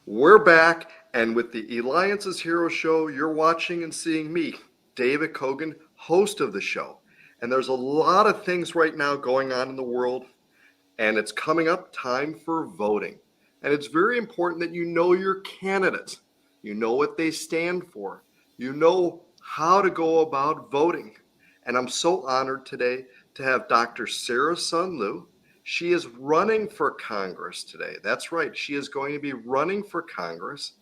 We're back, and with the Eliances Hero Show, you're watching and seeing me, David Kogan, host of the show. And there's a lot of things right now going on in the world, and it's coming up time for voting. And it's very important that you know your candidates, you know what they stand for, you know how to go about voting. And I'm so honored today to have Dr. Sarah Sun Liew. She is running for Congress today. That's right, she is going to be running for Congress.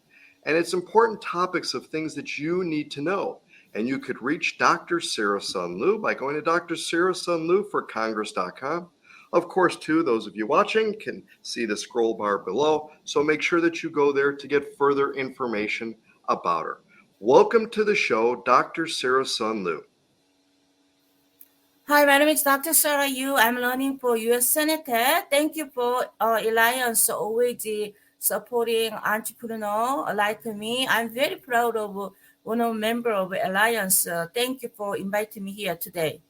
And it's important topics of things that you need to know. And you could reach Dr. Sarah Sun Liew by going to Dr. Sarah Sun Liew for Congress.com. Of course, too, those of you watching can see the scroll bar below, so make sure that you go there to get further information about her. Welcome to the show, Dr. Sarah Sun Liew. Hi, my name is Dr. Sun Liew. I'm running for U.S. Senator. Thank you for Alliance always supporting entrepreneur like me. I'm very proud of one of member of Alliance. Thank you for inviting me here today.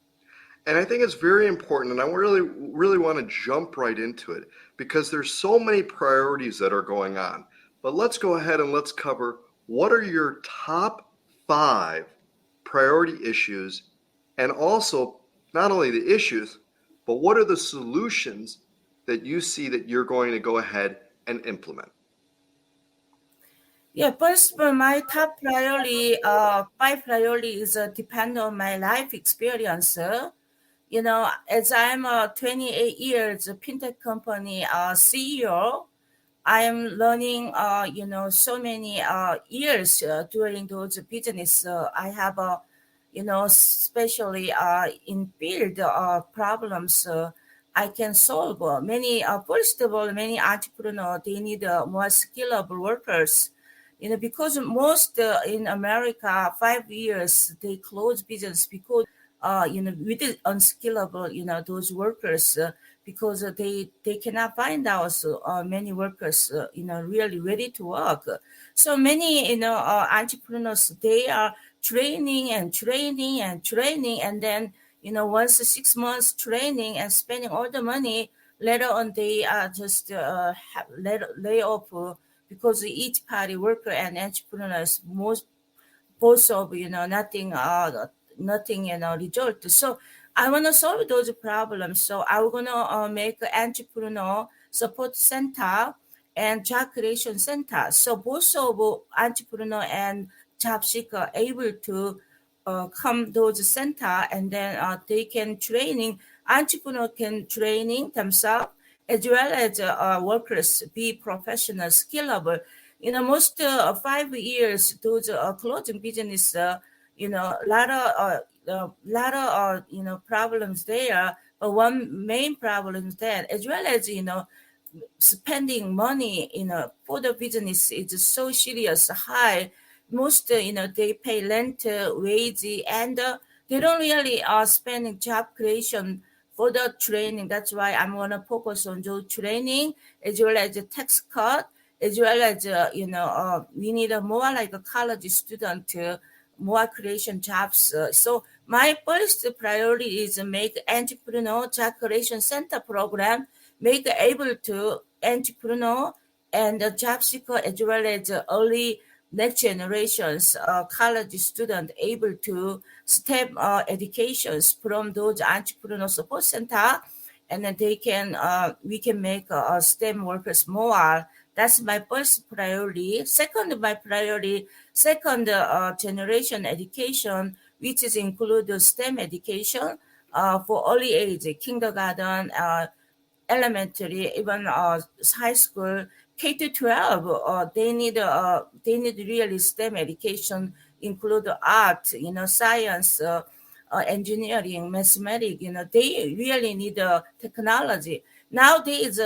And I think it's very important, and I really want to jump right into it because there's so many priorities that are going on. But let's go ahead and let's cover what are your top 5 priority issues, and also not only the issues, but what are the solutions that you see that you're going to go ahead and implement? Yeah, first, my top priority, 5 priority is depend on my life experience. As I'm a 28 years fintech company CEO, I am learning, so many years during those business. I have, especially in field problems, I can solve many. First of all, many entrepreneurs they need more skilled workers. Because most in America, 5 years they close business because with the unskillable, those workers. Because they cannot find out many workers really ready to work. So many entrepreneurs they are training and training and training, and then once 6 months training and spending all the money, later on they just lay off because each party worker and entrepreneurs most both of nothing result. So I want to solve those problems. So I'm gonna make an entrepreneur support center and job creation center. So both of entrepreneur and job seeker able to come those center, and then they can training entrepreneur can training themselves as well as workers be professional skillable. Most 5 years those clothing business, problems there. But one main problem is that as well as spending money for the business is so serious high. Most they pay rent, wage, and they don't really spending job creation for the training. That's why I'm gonna focus on the training as well as the tax cut, as well as we need a more like a college student, more creation jobs. So my first priority is make entrepreneur job creation center program, make able to entrepreneur and job seeker as well as early next generations college student able to step educations from those entrepreneur support center, and then they can we can make STEM workers more. That's my first priority. Second generation education, which is include the STEM education for early age, kindergarten, elementary, even high school, K to 12. They need really STEM education, include art, science, engineering, mathematics. They really need technology. Nowadays,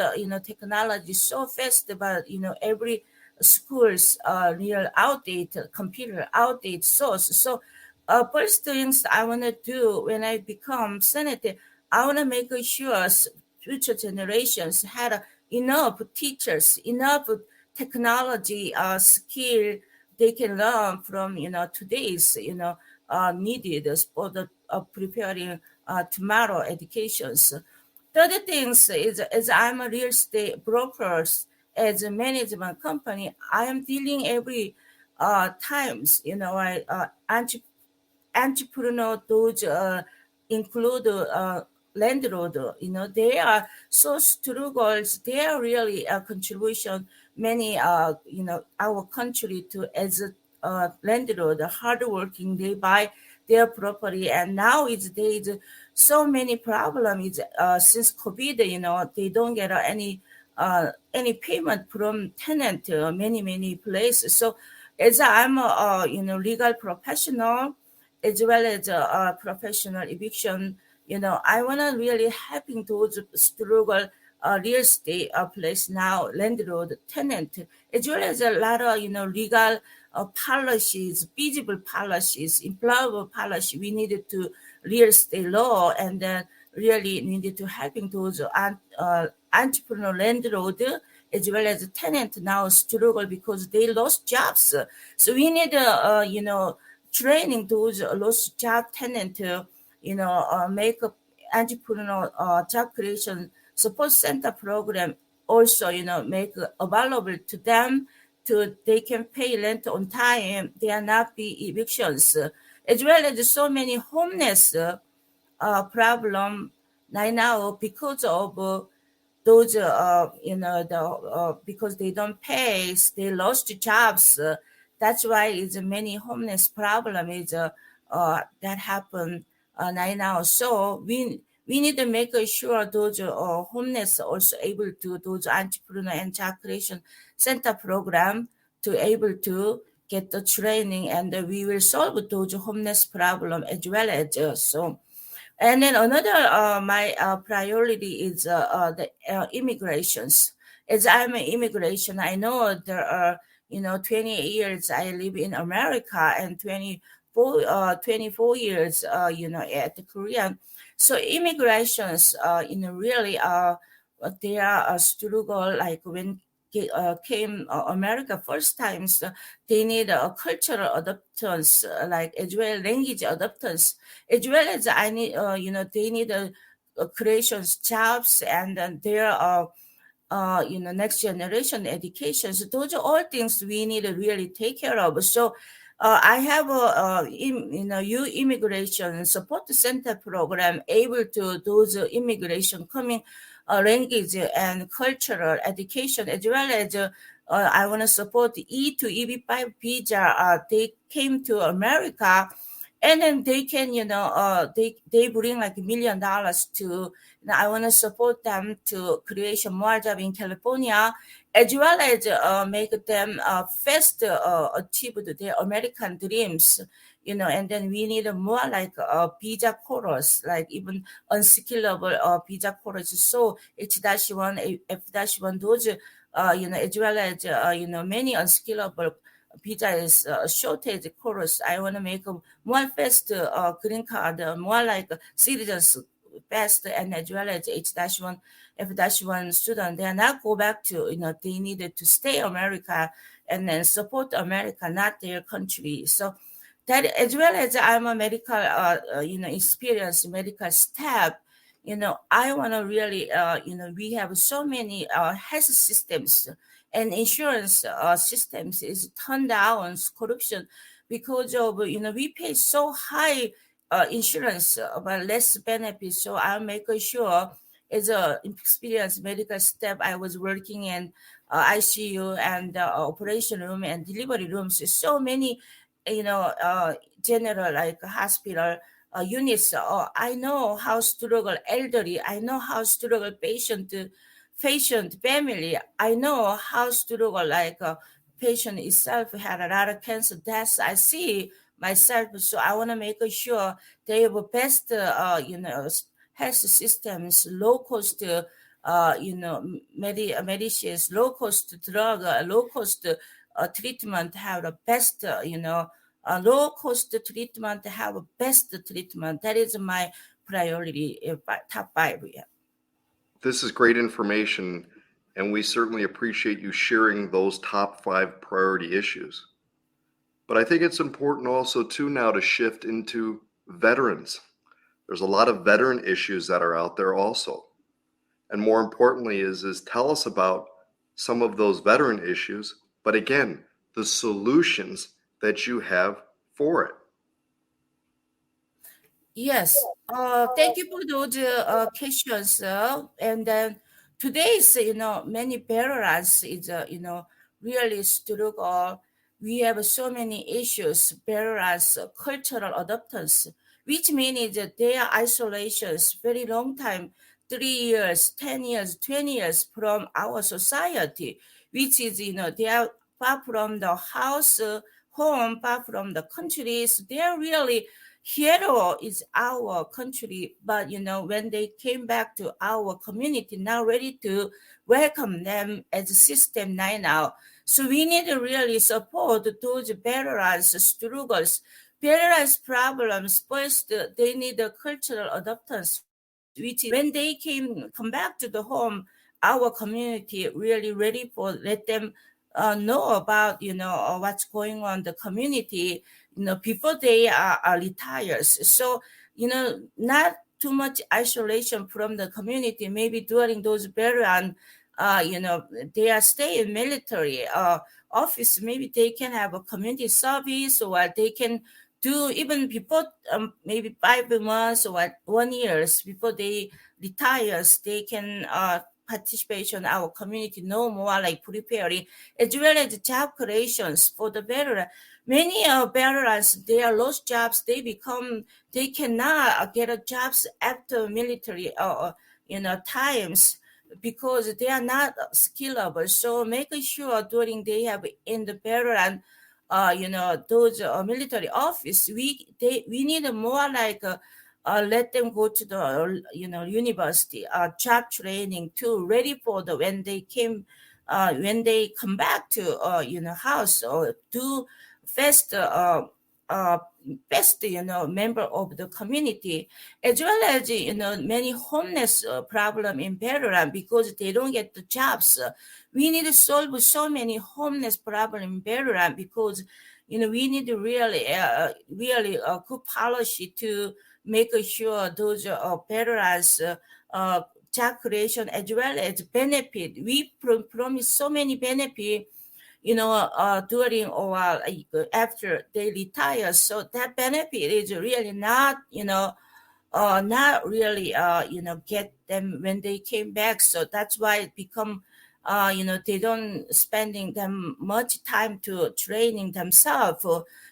technology is so fast, but every schools real outdated computer, outdated source. So, first things I want to do when I become senator, I want to make sure future generations had enough teachers, enough technology skill they can learn from today's needed for the preparing tomorrow educations. The other things is as I'm a real estate broker, as a management company, I am dealing every times, entrepreneur, those include landlord, they are so struggles. They are really a contribution many, our country to as a landlord, hardworking. They buy their property, and now it's there's so many problems. Since COVID, they don't get any payment from tenant, many places. So as I'm a, legal professional, as well as a professional eviction, I want to really helping those struggle real estate place now, landlord, tenant, as well as a lot of, legal policies, feasible policies, employable policy. We needed to real estate law, and then really needed to helping those entrepreneur landlord as well as tenant now struggle because they lost jobs. So we need, training those lost job tenant to, make a entrepreneurial job creation support center program also, make available to them to they can pay rent on time. There not be evictions, as well as so many homeless problem right now because of those because they don't pay, they lost jobs. That's why it's many homeless problem is that happen right now. So we need to make sure those homeless also able to those entrepreneur and job creation center program to able to get the training, and we will solve those homeless problem as well as so. And then another my priority is the immigrations. As I'm an immigration, I know there are 28 years I live in America and 24 years at the Korean. So immigrations really they are a struggle like when came America first times. They need a cultural adaptance like as well language adaptance, as well as I need, they need creations, jobs, and then there are, next generation education. So those are all things we need to really take care of. So I have immigration support center program able to those immigration coming language and cultural education, as well as I want to support E to EB5 visa. They came to America, and then they can they bring like $1 million to, I want to support them to create more job in California, as well as make them fast achieve their American dreams. And then we need more like visa chorus, like even unskillable visa chorus. So H-1, F-1, those as well as many unskillable visa is shortage chorus. I want to make a more fast green card, more like citizens fast, and as well as H-1, F-1 student. They are not go back to, they needed to stay America and then support America, not their country. So that, as well as I'm a medical, experienced medical staff, I want to really, we have so many health systems and insurance systems is turned down corruption because of, we pay so high insurance but less benefits. So I'll make sure as a experienced medical staff, I was working in ICU and operation room and delivery rooms. So many, general like hospital units. I know how struggle elderly. I know how struggle patient family. I know how struggle like patient itself had a lot of cancer deaths. I see myself, so I want to make sure they have the best, health systems, low cost, medicines, low cost drug, low cost treatment, have the best, low cost treatment, have best treatment. That is my priority, top five. Yeah. This is great information, and we certainly appreciate you sharing those top 5 priority issues. But I think it's important also too now to shift into veterans. There's a lot of veteran issues that are out there also. And more importantly is tell us about some of those veteran issues, but again, the solutions that you have for it. Yes. Thank you for those questions. And then today's, many parents is, really struggle. We have so many issues, parents, cultural adoptance, which means that their isolations very long time, 3 years, 10 years, 20 years from our society, which is, they are far from the house, home, far from the countries. They are really hero is our country, but when they came back to our community, now ready to welcome them as a system now. So we need to really support those veterans struggles, veterans problems. First, they need a cultural adaptance, which is when they come back to the home, our community really ready for let them know about what's going on in the community before they are retired. So not too much isolation from the community. Maybe during those veteran, they are stay in military office. Maybe they can have a community service, or they can do even before maybe 5 months or 1 years before they retires. They can participation in our community no more like preparing as well as job creations for the veteran. Many veterans, they are lost jobs. They cannot get a jobs after military times because they are not skillable. So making sure during they have in the veteran, those military office, we need more like let them go to the university job training too, ready for the when they come back to house or do first uh, best member of the community, as well as many homeless problem in veteran because they don't get the jobs. We need to solve so many homeless problem in veteran because we need to really good policy to make sure those veterans job creation as well as benefit. We promise so many benefit during or after they retire. So that benefit is really not really get them when they came back. So that's why it become they don't spending them much time to training themselves.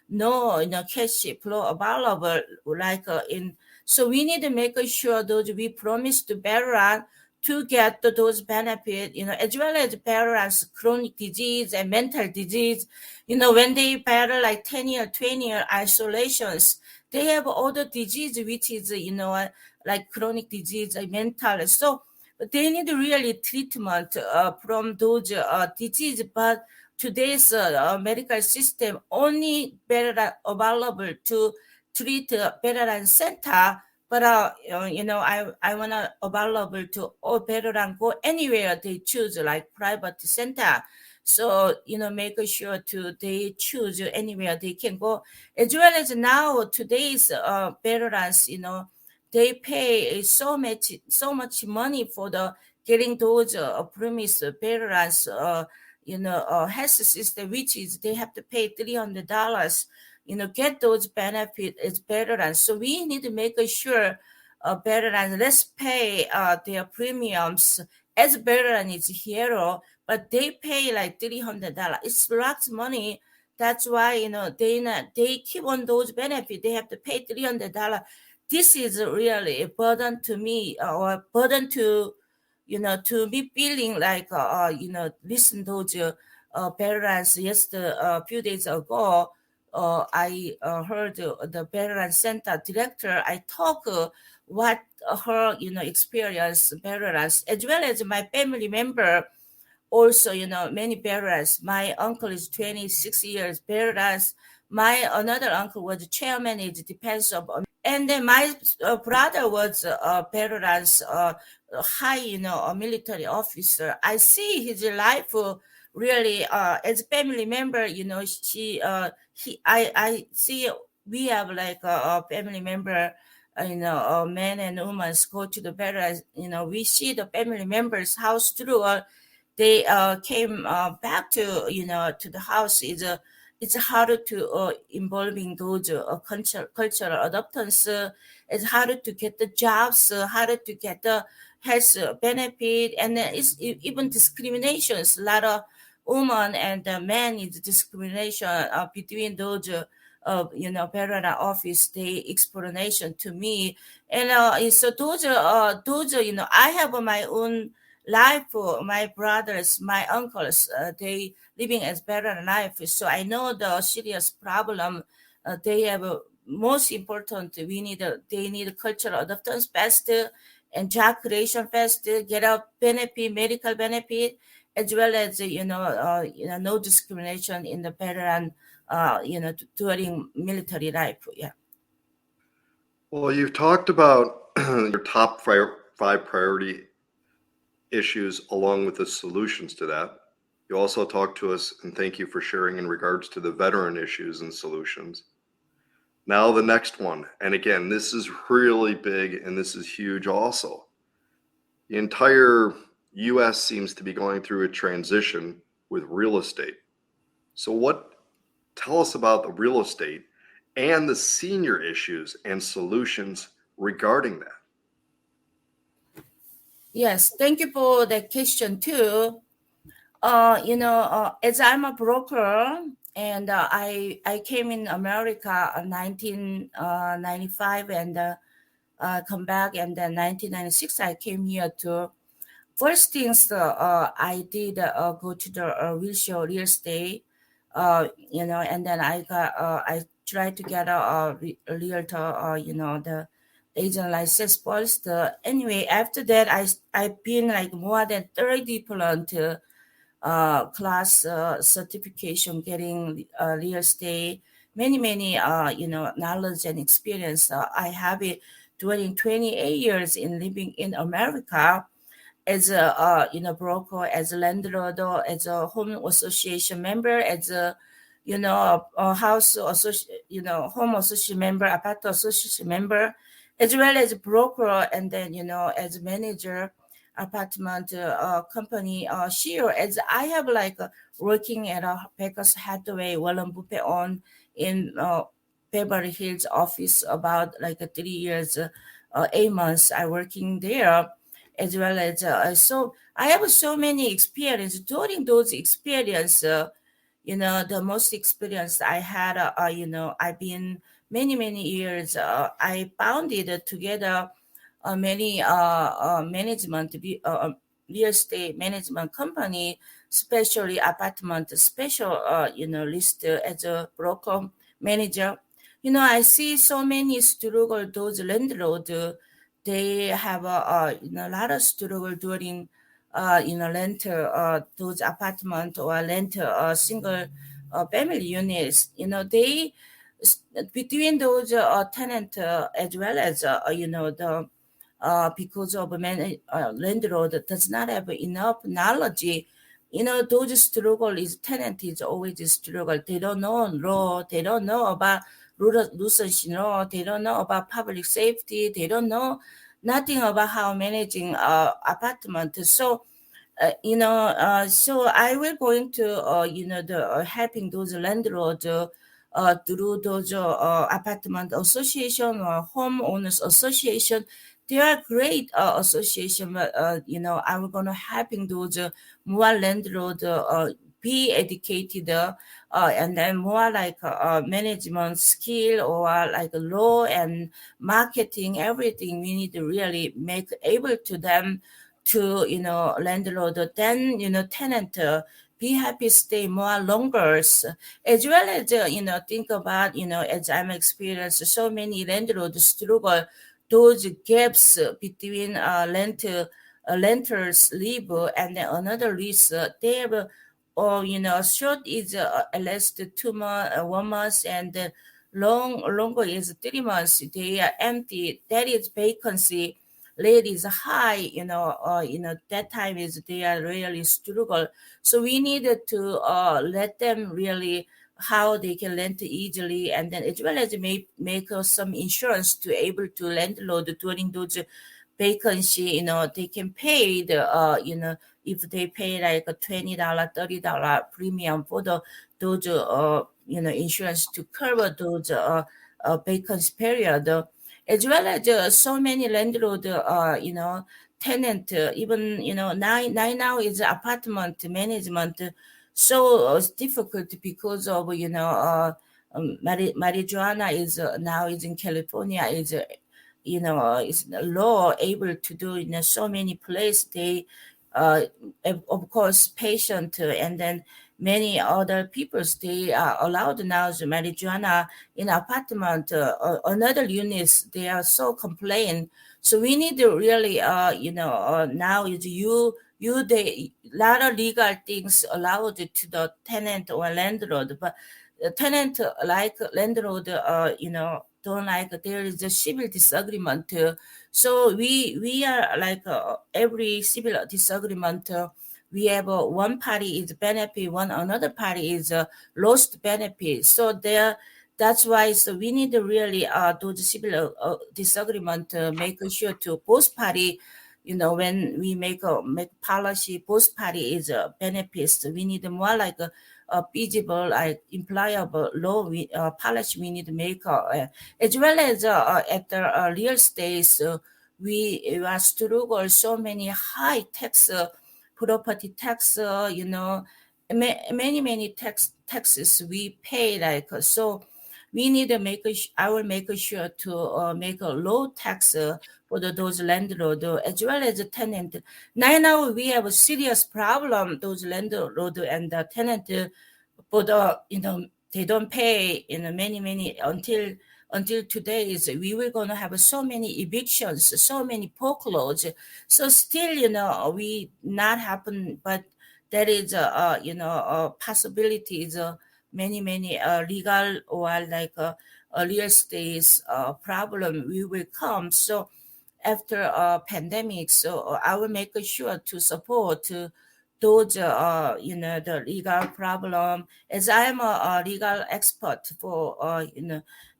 No cash flow available like in. So we need to make sure those we promise to veteran to get those benefits, as well as veterans chronic disease and mental disease. When they battle like 10-year, 20-year isolations, they have other disease which is like chronic disease like mental. So they need really treatment from those disease. But today's medical system only better available to treat veteran center. But I wanna available to all veteran go anywhere they choose like private center. So make sure to they choose anywhere they can go, as well as now today's veterans, they pay so much money for the getting those premise veterans health system, which is they have to pay $300, get those benefits as veterans. So we need to make sure veterans let's pay their premiums as veteran is hero, but they pay like $300. It's lots of money. That's why they keep on those benefits. They have to pay $300. This is really a burden to me, or burden to to be feeling like listen to the parents. Yesterday, a few days ago, I heard the parent center director. I talk what her experience parents as well as my family member also, many parents. My uncle is 26 years parents. My another uncle was chairman. It depends on. And then my brother was parents, high, a military officer. I see his life really as a family member. I see we have like a family member. Men and women go to the veterans. We see the family members how through they came back to to the house. It's harder to involving those cultural adoptants. It's harder to get the jobs, harder to get the health benefit, and even discriminations. A lot of women and men is discrimination between those. Veteran office, the explanation to me, and so those I have my own life for my brothers, my uncles, they living as better life. So I know the serious problem they have. Most important, they need cultural adoptance faster and job creation faster, get a benefit, medical benefit, as well as no discrimination in the veteran, during military life. Yeah. Well, you've talked about your top five priority issues along with the solutions to that. You also talked to us, and thank you for sharing in regards to the veteran issues and solutions. Now, the next one, and again, this is really big and this is huge also. The entire US seems to be going through a transition with real estate. So, tell us about the real estate and the senior issues and solutions regarding that. Yes, thank you for that question too. As I'm a broker, and I came in America in 1995, and come back, and then 1996 I came here to. First things I did go to the real estate, and then I tried to get a realtor, the agent license first. Anyway, after that I've been like more than 30 different class certification, getting real estate, many knowledge and experience. I have it during 28 years in living in America as a broker, as a landlord, or as a home association member, as a a house association, home association member, apartment association member, as well as broker, and then as a manager, apartment company share. As I have like working at a Packers Hathaway, Warren Buffett on in Beverly Hills office about like 3 years, 8 months. I working there, as well as so I have so many experience. During those experience, the most experience I had, I've been many years. I founded together many real estate management company, especially apartment special, list as a broker manager. I see so many struggle. Those landlord, they have a lot of struggle during rent those apartment or rent single family units. They between those tenant, as well as the because of landlord does not have enough knowledge. Those struggle is tenant is always a struggle. They don't know law. They don't know about rules, they don't know about public safety. They don't know nothing about how managing apartment. So so I will going to the helping those landlords through those apartment association or homeowners association. They are great association, but I'm gonna helping those more landlord be educated, and then more like management skill, or like law and marketing, everything we need to really make able to them to landlord, then tenant be happy stay more longer, as well as think about as I'm experienced so many landlords struggle those gaps between renters leave and then another lease, they have or short is at least 2 months, 1 month, and longer is 3 months. They are empty. That is vacancy rate is high. That time is they are really struggle. So we needed to let them really how they can lend easily, and then as well as make some insurance to able to landlord during those vacancy, they can pay if they pay like a $20, $30 premium for those insurance to cover those vacancy period, as well as so many landlord, tenant, even now is apartment management, so it's difficult because of marijuana is now is in California is is law able to do in so many places. They uh, of course patient and then many other peoples, they are allowed now the marijuana in apartment, another units, they are so complain. So we need to really now is you the lot of legal things allowed to the tenant or landlord, but the tenant like landlord don't like, there is a civil disagreement, so we are like every civil disagreement, we have one party is benefit, one another party is lost benefit. So there, that's why, so we need to really do the civil disagreement, make sure to both party, when we make policy, both party is benefits. We need more like a feasible, like employable law policy we need to make, as well as at the real estate, we struggle so many high tax, property tax, many taxes we pay, like so we need to I will make sure to make a low tax for those landlord, as well as the tenant. Now we have a serious problem, those landlord and the tenant, but they don't pay many until today is we were going to have so many evictions, so many foreclosures. So still we not happen, but there is a possibilities, many legal or like real estate problem we will come. So after a pandemic, so I will make sure to support those the legal problem, as I'm a legal expert for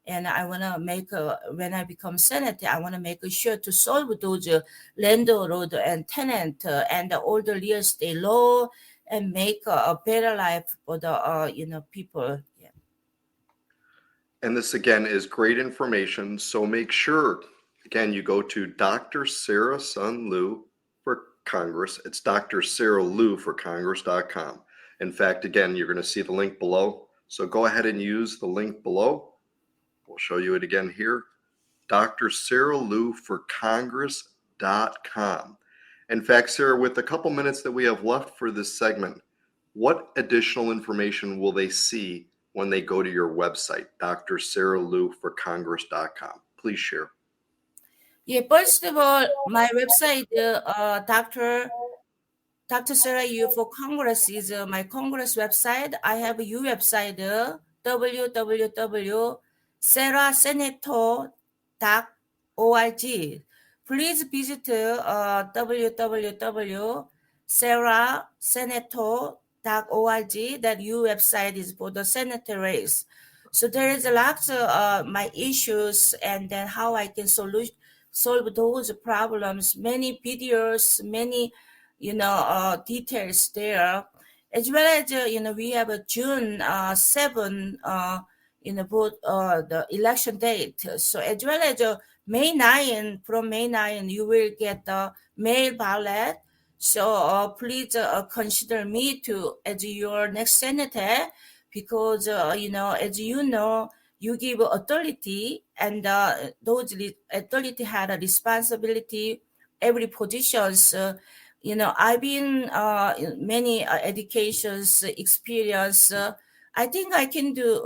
and I want to make when I become senator, I want to make sure to solve those landlord and tenant and all the real estate law, and make a better life for the people. Yeah. And this again is great information. So make sure, again, you go to Dr. Sarah Sun Liew for Congress. It's Dr. Sarah Liew for Congress.com. In fact, again, you're going to see the link below. So go ahead and use the link below. We'll show you it again here. Dr. Sarah Liew for Congress.com. In fact, Sarah, with the couple minutes that we have left for this segment, what additional information will they see when they go to your website, Dr. Sarah Liew for Congress.com? Please share. Yeah, first of all, my website, Dr. Sarah Yu for Congress is my Congress website. I have a U website, www.sarahsenator.org. Please visit www.sarahsenator.org. That U website is for the senator race. So there is a lot of my issues, and then how I can solve those problems. Many videos, many details there, as well as we have a June 7 both the election date. So as well as May 9, from May 9 you will get the mail ballot. So please consider me to as your next senator, because as you give authority, and those authority had a responsibility, every positions. I've been many educations experience. I think I can do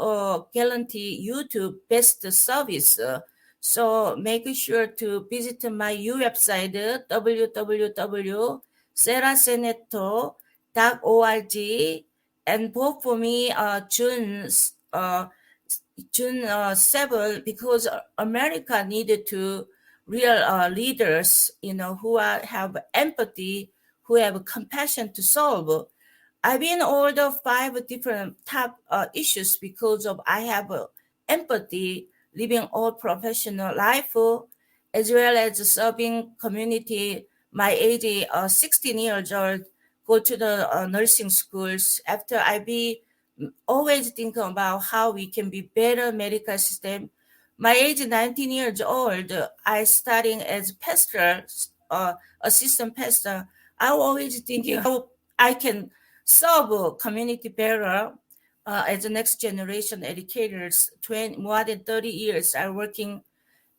guarantee you to best service. So make sure to visit my U website, www.sarahsenator.org, and vote for me June 7, because America needed to real leaders, who have empathy, who have compassion to solve. I've been all the 5 different top issues because of I have empathy, living all professional life, as well as serving community. My age, 16 years old, go to the nursing schools. After I be always thinking about how we can be better medical system. My age, 19 years old, I studying as pastor, uh, assistant pastor. I always thinking how I can serve community better as the next generation educators. 20, more than 30 years I working.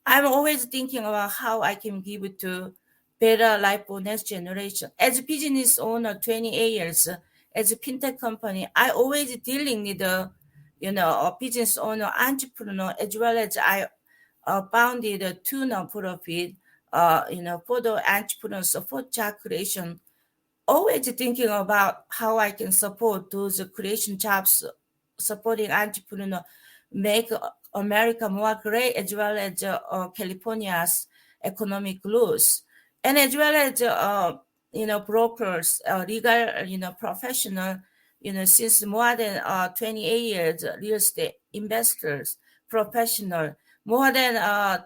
I'm always thinking about how I can give it to better life for next generation. As a business owner, 28 years, as a fintech company, I always dealing with the, a business owner, entrepreneur, as well as I founded two non-profit, for the entrepreneurs, for job creation, always thinking about how I can support those creation jobs, supporting entrepreneur, make America more great, as well as California's economic growth, and as well as brokers, legal, professional, since more than 28 years, real estate investors, professional, more than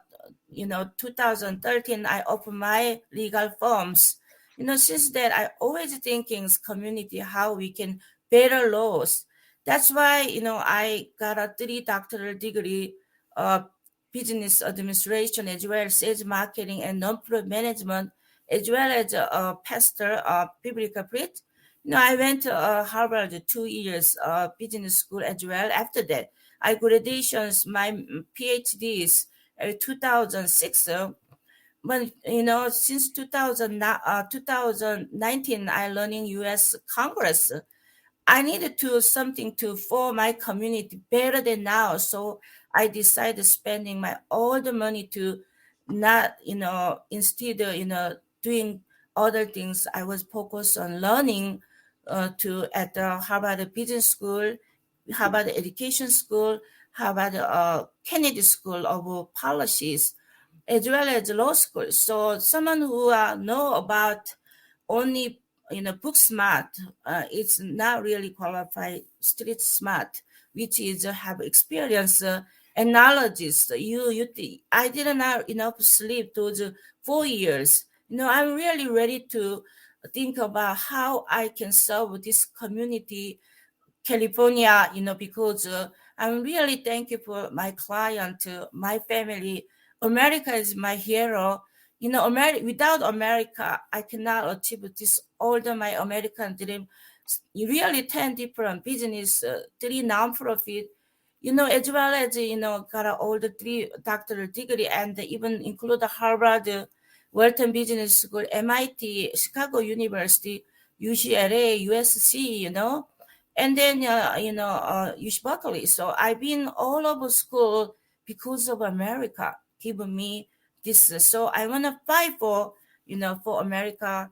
2013, I opened my legal firms. Since that, I always thinking community how we can better laws. That's why I got a three doctoral degree, uh, business administration, as well as sales marketing and non-profit management, as well as pastor, biblical preach. I went to Harvard 2 years business school as well. After that, I graduations my PhDs 2006. But since 2019, I learning U.S. Congress. I needed to something to for my community better than now. So I decided spending my all the money to not, instead of, doing other things, I was focused on learning to at the Harvard Business School, Harvard Education School, Harvard Kennedy School of Policies, as well as law school. So someone who know about only book smart, it's not really qualified street smart, which is have experience and knowledge. I didn't have enough sleep those 4 years. I'm really ready to think about how I can serve this community California, because I'm really thankful for my client, my family. America is my hero. Without America, I cannot achieve this all the my American dream. Really 10 different business, three non-profit, as well as, got all the three doctoral degree and even include the Harvard, Wharton Business School, MIT, Chicago University, UCLA, USC, and then UC Berkeley. So I've been all over school because of America giving me this. So I wanna fight for for America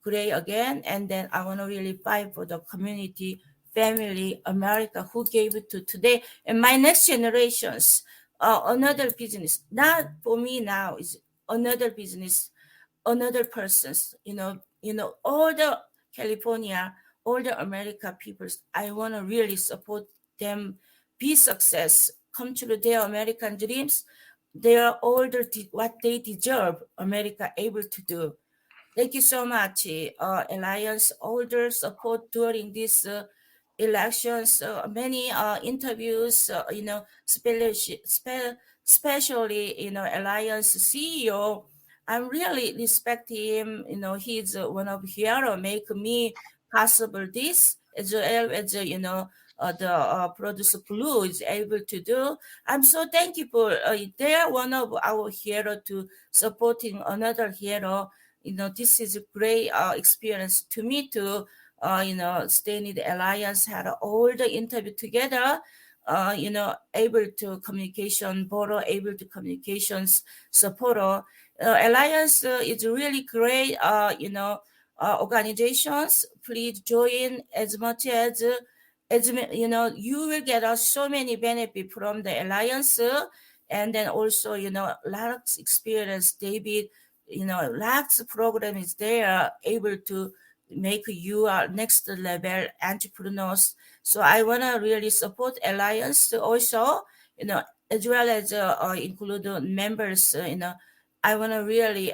great again, and then I wanna really fight for the community, family, America who gave it to today and my next generations. Another business, not for me now, is another business, another person's, all the California, all the America peoples, I want to really support them be success, come true their American dreams. They are all what they deserve, America able to do. Thank you so much, Alliance Older support during these elections. Many interviews, especially Alliance CEO. I'm really respect him. He's one of hero make me possible this as well as the producer Blue is able to do. I'm so thankful. They are one of our hero to supporting another hero. This is a great experience to me to, stay in the alliance, had all the interview together, able to communication, borrow, able to communications supporter. Alliance is really great, organizations. Please join as much as you will get so many benefit from the alliance, and then also lots experience, David, lots of program is there able to make you next level entrepreneurs. So I want to really support alliance also, as well as include members, I want to really,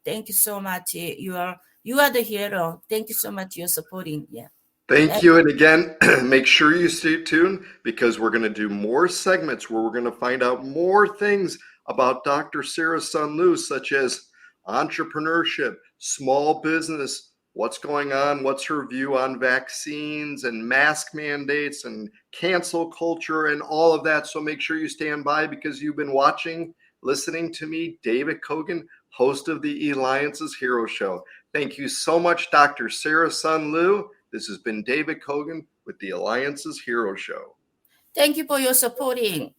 thank you so much. You are the hero. Thank you so much. You're supporting. Yeah. Thank you. And again, make sure you stay tuned because we're going to do more segments where we're going to find out more things about Dr. Sarah Sun Liew, such as entrepreneurship, small business, what's going on, what's her view on vaccines and mask mandates and cancel culture and all of that. So make sure you stand by because you've been watching, listening to me, David Kogan, host of the Eliances Hero Show. Thank you so much, Dr. Sarah Sun Liew. This has been David Kogan with the Eliances Hero Show. Thank you for your supporting.